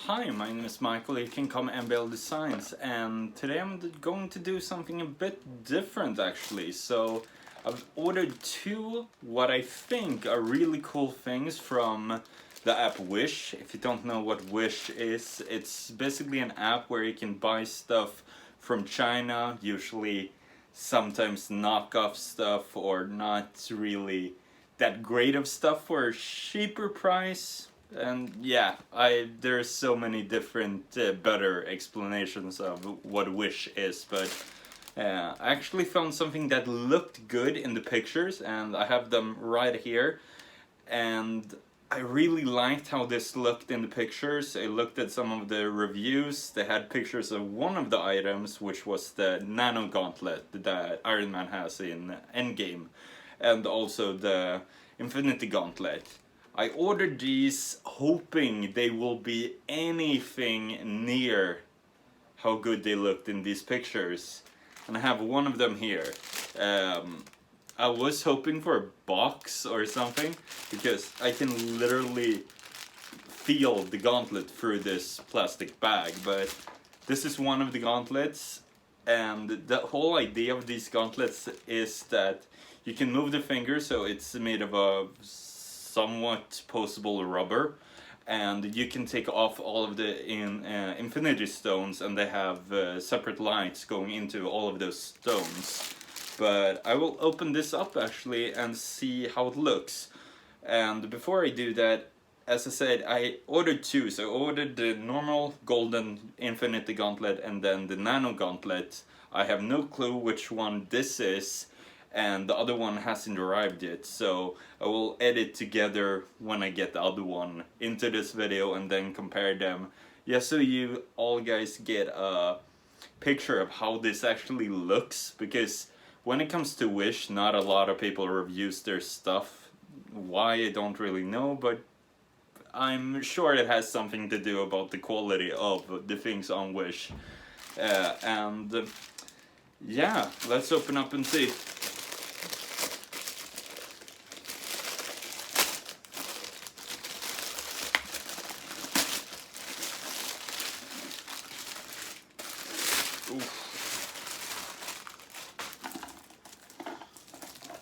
Hi, my name is Michael, you can call me MBL Designs, and today I'm going to do something a bit different actually. So I've ordered two what I think are really cool things from the app Wish. If you don't know what Wish is, it's basically an app where you can buy stuff from China, usually sometimes knockoff stuff or not really that great of stuff for a cheaper price. And yeah, there's so many different better explanations of what Wish is, but I actually found something that looked good in the pictures, and I have them right here. And I really liked how this looked in the pictures. I looked at some of the reviews. They had pictures of one of the items, which was the Nano Gauntlet that Iron Man has in Endgame, and also the Infinity Gauntlet. I ordered these hoping they will be anything near how good they looked in these pictures. And I have one of them here. I was hoping for a box or something, because I can literally feel the gauntlet through this plastic bag, but this is one of the gauntlets, and the whole idea of these gauntlets is that you can move the finger, so it's made of a somewhat posable rubber, and you can take off all of the infinity stones, and they have separate lights going into all of those stones. But I will open this up actually and see how it looks. And before I do that, as I said, I ordered two. So I ordered the normal golden infinity gauntlet and then the nano gauntlet. I have no clue which one this is, and the other one hasn't arrived yet, so I will edit together when I get the other one into this video and then compare them, just so you all guys get a picture of how this actually looks, because when it comes to Wish, not a lot of people reviews their stuff. Why, I don't really know, but I'm sure it has something to do about the quality of the things on Wish. Yeah, let's open up and see.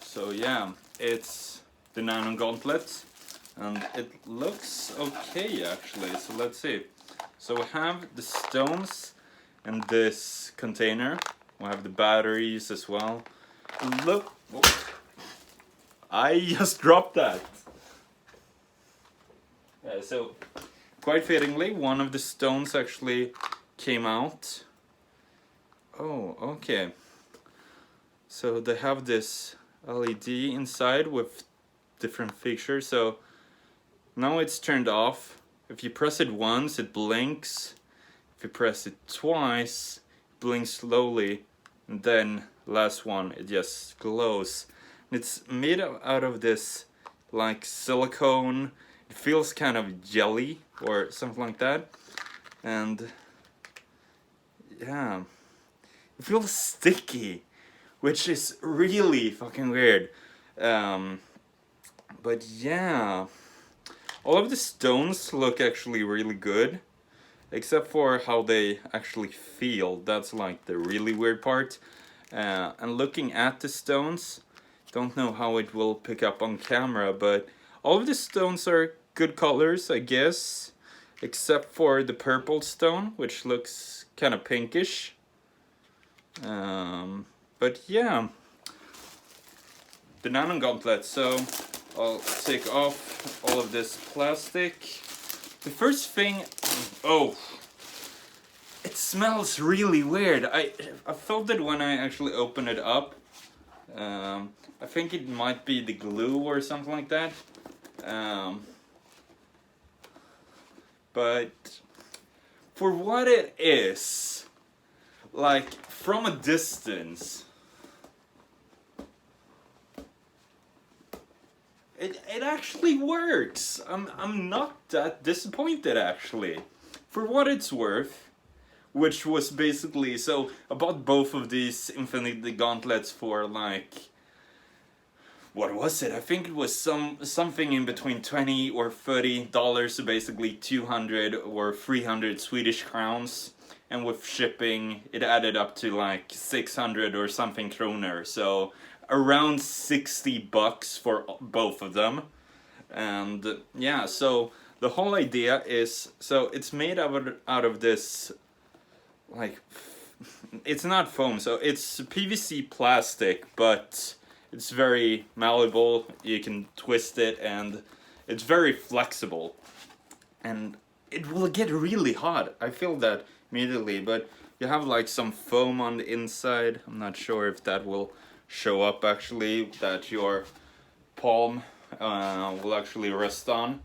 So yeah, it's the Nano Gauntlet, and it looks okay actually, so let's see. So we have the stones in this container, we have the batteries as well. Look, oh, I just dropped that! Yeah, so quite fittingly, one of the stones actually came out. Oh, okay. So they have this LED inside with different features. So now it's turned off. If you press it once, it blinks. If you press it twice, it blinks slowly. And then last one, it just glows. And it's made out of this like silicone. It feels kind of jelly or something like that. And yeah, it feels sticky, which is really fucking weird. But yeah, all of the stones look actually really good, except for how they actually feel. That's like the really weird part. And looking at the stones, don't know how it will pick up on camera, but all of the stones are good colors, I guess, except for the purple stone, which looks kind of pinkish. But yeah, the Nano Gauntlet. So I'll take off all of this plastic. The first thing, oh, it smells really weird. I felt it when I actually opened it up. I think it might be the glue or something like that. But for what it is, like from a distance, it actually works. I'm not that disappointed actually. For what it's worth, which was basically, so I bought both of these Infinity Gauntlets for like what was it? I think it was something in between $20 or $30, so basically 200 or 300 Swedish crowns. And with shipping, it added up to like 600 or something kroner. So around 60 bucks for both of them. And yeah, so the whole idea is, so it's made out of this, like, it's not foam, so it's PVC plastic, but it's very malleable. You can twist it, and it's very flexible. And it will get really hot. I feel that immediately, but you have like some foam on the inside. I'm not sure if that will show up actually, that your palm will actually rest on.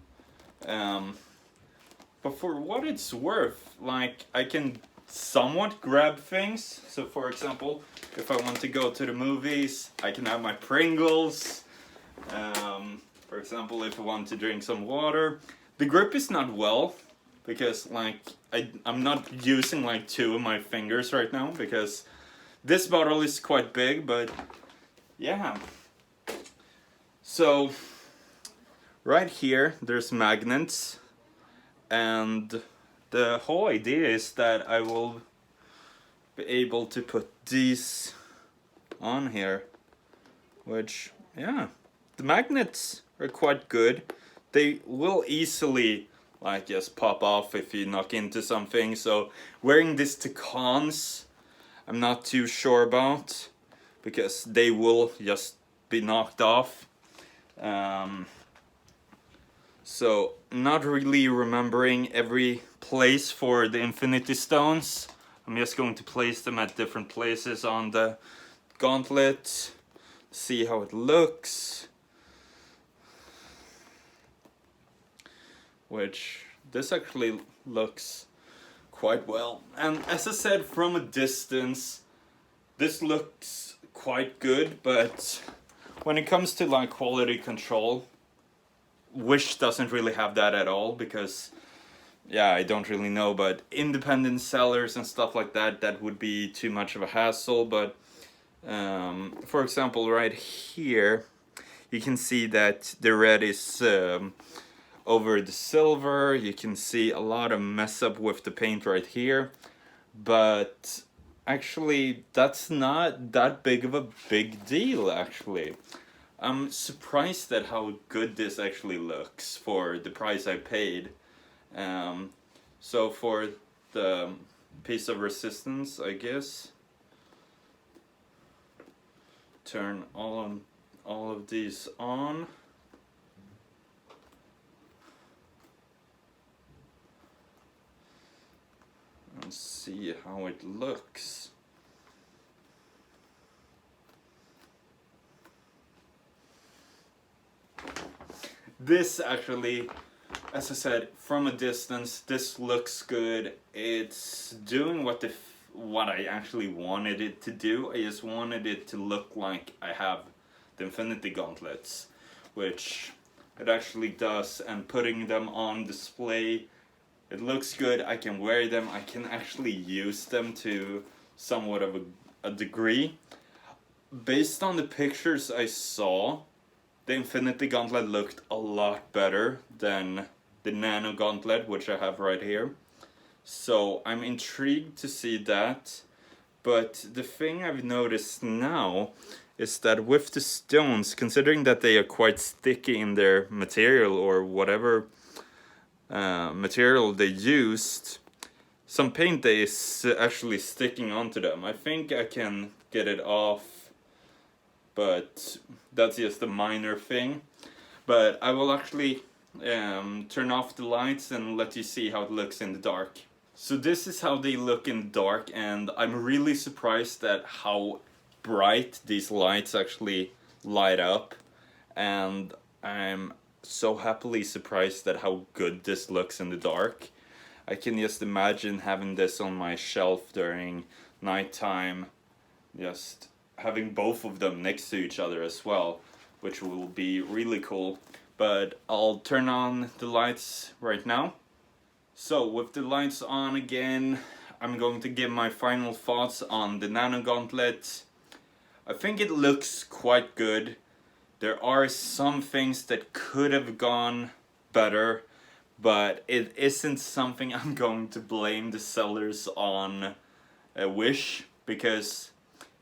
But for what it's worth, like, I can somewhat grab things. So for example, if I want to go to the movies, I can have my Pringles. For example, if I want to drink some water. The grip is not well, because like I'm not using like 2 of my fingers right now, because this bottle is quite big, but yeah. So right here there's magnets, and the whole idea is that I will be able to put these on here, which, yeah, the magnets are quite good. They will easily like just pop off if you knock into something, so wearing this to cons I'm not too sure about, because they will just be knocked off. So not really remembering every place for the Infinity Stones. I'm just going to place them at different places on the gauntlet, see how it looks. Which, this actually looks quite well. And as I said, from a distance, this looks quite good, but when it comes to like quality control, Wish doesn't really have that at all, because, yeah, I don't really know, but independent sellers and stuff like that, that would be too much of a hassle. But for example, right here, you can see that the red is over the silver. You can see a lot of mess up with the paint right here, but actually that's not that big of a big deal actually. I'm surprised at how good this actually looks for the price I paid. So for the piece of resistance, I guess, turn all of these on. And see how it looks. This actually, as I said, from a distance, this looks good. It's doing what I actually wanted it to do. I just wanted it to look like I have the Infinity Gauntlets, which it actually does, and putting them on display, it looks good. I can wear them. I can actually use them to somewhat of a degree. Based on the pictures I saw, the Infinity Gauntlet looked a lot better than the Nano Gauntlet, which I have right here. So I'm intrigued to see that. But the thing I've noticed now is that with the stones, considering that they are quite sticky in their material or whatever material they used, some paint is actually sticking onto them. I think I can get it off, but that's just a minor thing. But I will actually turn off the lights and let you see how it looks in the dark. So this is how they look in the dark, and I'm really surprised at how bright these lights actually light up, and I'm so happily surprised at how good this looks in the dark. I can just imagine having this on my shelf during nighttime, just having both of them next to each other as well, which will be really cool. But I'll turn on the lights right now. So with the lights on again, I'm going to give my final thoughts on the Nano Gauntlet. I think it looks quite good. There are some things that could have gone better, but it isn't something I'm going to blame the sellers on Wish, because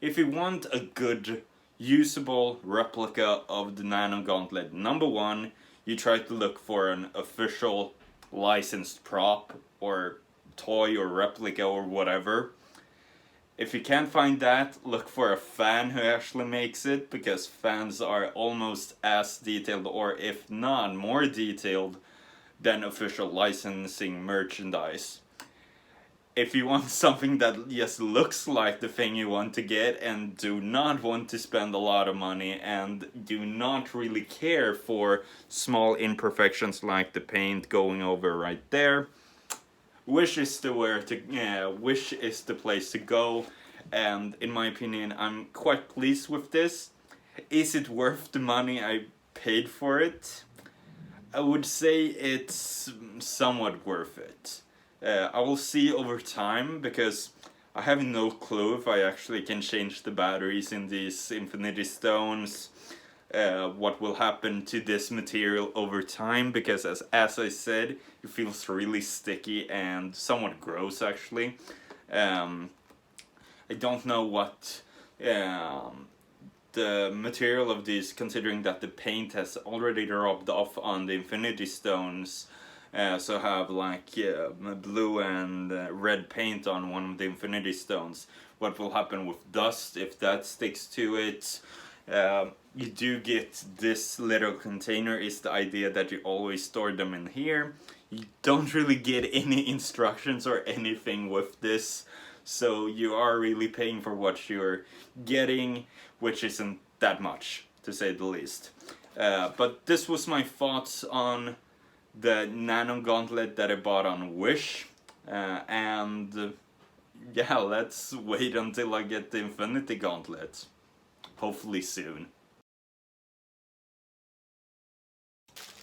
if you want a good usable replica of the Nano Gauntlet, number one, you try to look for an official licensed prop or toy or replica or whatever. If you can't find that, look for a fan who actually makes it, because fans are almost as detailed, or if not more detailed, than official licensing merchandise. If you want something that just looks like the thing you want to get and do not want to spend a lot of money and do not really care for small imperfections like the paint going over right there, Wish is Wish is the place to go, and in my opinion, I'm quite pleased with this. Is it worth the money I paid for it? I would say it's somewhat worth it. I will see over time, because I have no clue if I actually can change the batteries in these Infinity Stones. What will happen to this material over time, because as I said, it feels really sticky and somewhat gross actually. I don't know what the material of these, considering that the paint has already rubbed off on the Infinity Stones. So have like blue and red paint on one of the Infinity Stones. What will happen with dust if that sticks to it? You do get this little container. Is the idea that you always store them in here. You don't really get any instructions or anything with this, so you are really paying for what you're getting, which isn't that much, to say the least. But this was my thoughts on the Nano Gauntlet that I bought on Wish, and yeah, let's wait until I get the Infinity Gauntlet, hopefully soon.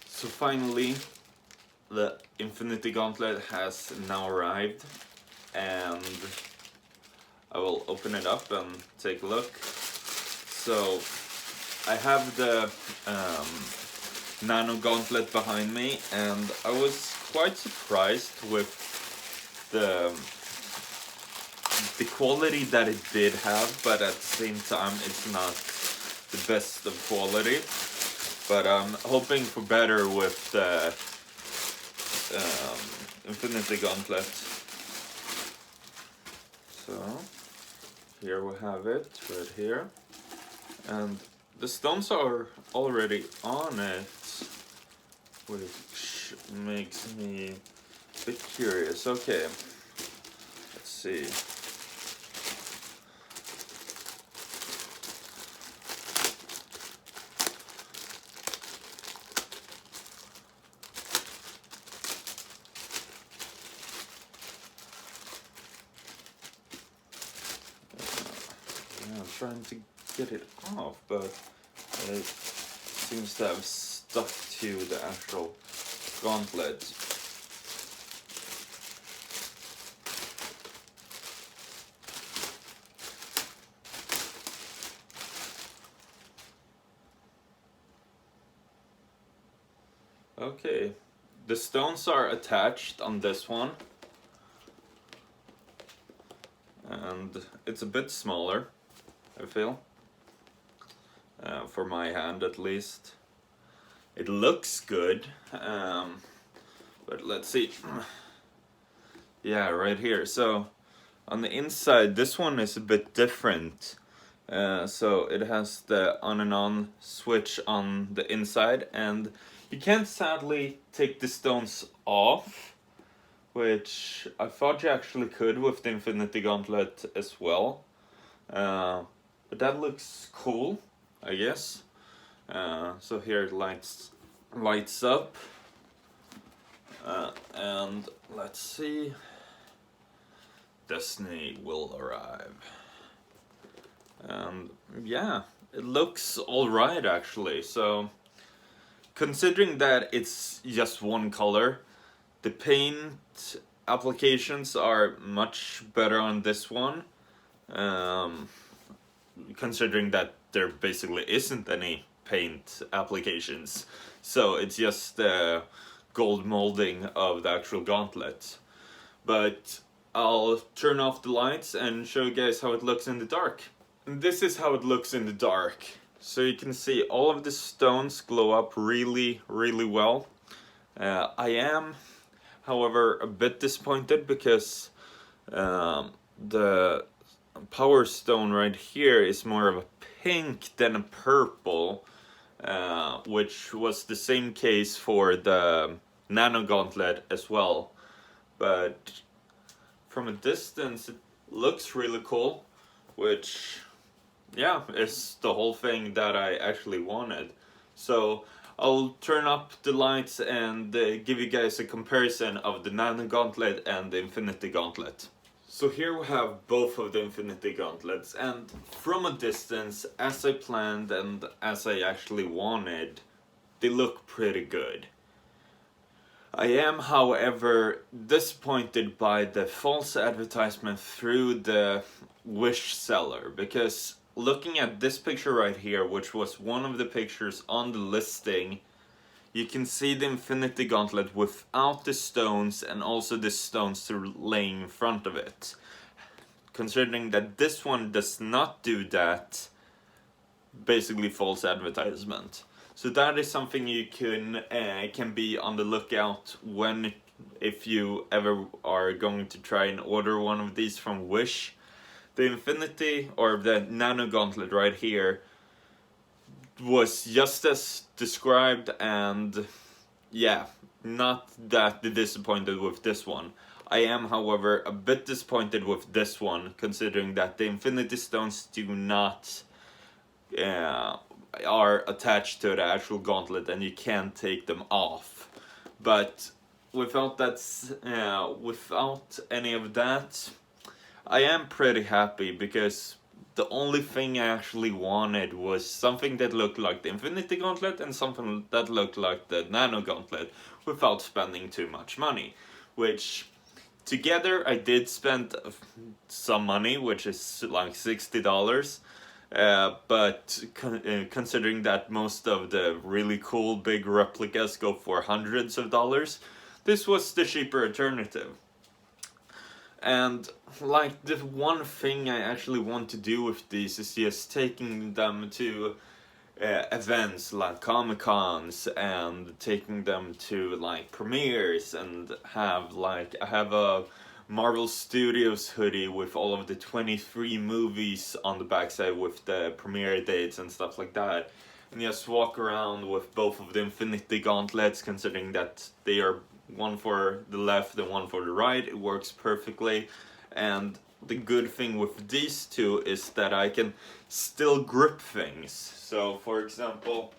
So finally, the Infinity Gauntlet has now arrived, and I will open it up and take a look. So I have the Nano Gauntlet behind me, and I was quite surprised with the quality that it did have, but at the same time it's not the best of quality. But I'm hoping for better with the Infinity Gauntlet. So here we have it, right here. And the stones are already on it, which makes me a bit curious. Okay, let's see. I'm trying to get it off, but it seems to have stuck to the actual gauntlet. Okay, the stones are attached on this one, and it's a bit smaller, I feel, for my hand at least. It looks good, but let's see. Yeah, right here. So on the inside, this one is a bit different. So it has the on and on switch on the inside, and you can't sadly take the stones off, which I thought you actually could with the Infinity Gauntlet as well. But that looks cool, I guess. So here it lights up, and let's see. Destiny will arrive, and yeah, it looks alright actually. So considering that it's just one color, the paint applications are much better on this one. Considering that there basically isn't any paint applications. So it's just gold molding of the actual gauntlet. But I'll turn off the lights and show you guys how it looks in the dark. And this is how it looks in the dark. So you can see all of the stones glow up really well. I am, however, a bit disappointed because the power stone right here is more of a pink than a purple, which was the same case for the Nano Gauntlet as well. But from a distance it looks really cool, which, yeah, is the whole thing that I actually wanted. So I'll turn up the lights and give you guys a comparison of the Nano Gauntlet and the Infinity Gauntlet. So here we have both of the Infinity Gauntlets, and from a distance, as I planned and as I actually wanted, they look pretty good. I am, however, disappointed by the false advertisement through the Wish seller, because looking at this picture right here, which was one of the pictures on the listing, you can see the Infinity Gauntlet without the stones and also the stones laying in front of it. Considering that this one does not do that, basically false advertisement. So that is something you can be on the lookout when, if you ever are going to try and order one of these from Wish. The Infinity, or the Nano Gauntlet right here, was just as described, and yeah, not that disappointed with this one. I am, however, a bit disappointed with this one, considering that the Infinity Stones do not are attached to the actual gauntlet and you can't take them off. But without that, without any of that, I am pretty happy, because the only thing I actually wanted was something that looked like the Infinity Gauntlet and something that looked like the Nano Gauntlet without spending too much money. Which, together, I did spend some money, which is like $60. But considering that most of the really cool big replicas go for hundreds of dollars, this was the cheaper alternative. And like, the one thing I actually want to do with these is just taking them to events like Comic-Cons and taking them to like premieres, and have like, I have a Marvel Studios hoodie with all of the 23 movies on the backside with the premiere dates and stuff like that, and just walk around with both of the Infinity Gauntlets, considering that they are one for the left and one for the right. It works perfectly. And the good thing with these two is that I can still grip things. So for example,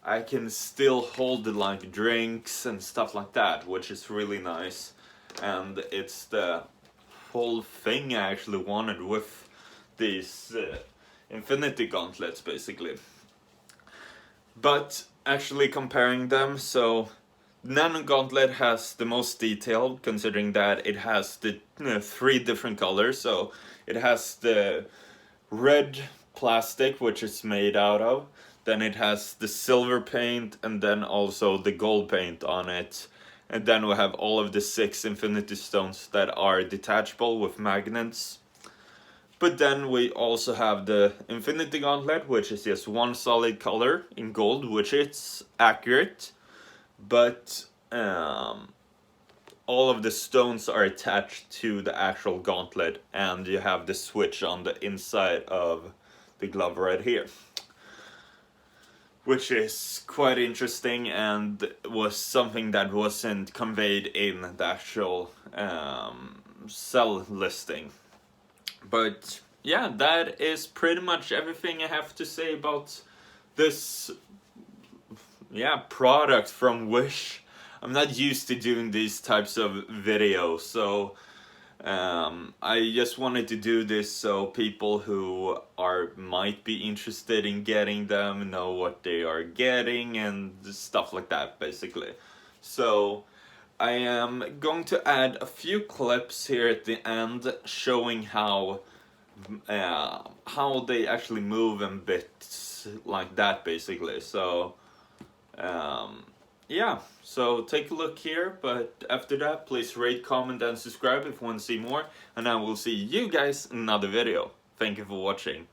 I can still hold like drinks and stuff like that, which is really nice. And it's the whole thing I actually wanted with these Infinity Gauntlets, basically. But actually comparing them, so Nano Gauntlet has the most detail, considering that it has the 3 different colors. So it has the red plastic, which it's made out of, then it has the silver paint, and then also the gold paint on it. And then we have all of the 6 Infinity Stones that are detachable with magnets. But then we also have the Infinity Gauntlet, which is just one solid color in gold, which is accurate. But all of the stones are attached to the actual gauntlet, and you have the switch on the inside of the glove right here, which is quite interesting and was something that wasn't conveyed in the actual sell listing. But yeah, that is pretty much everything I have to say about this product from Wish. I'm not used to doing these types of videos, so I just wanted to do this so people who might be interested in getting them know what they are getting and stuff like that, basically. So I am going to add a few clips here at the end showing how they actually move in bits looks like that basically. So yeah, so take a look here, but after that please rate, comment and subscribe if you want to see more, and I will see you guys in another video. Thank you for watching.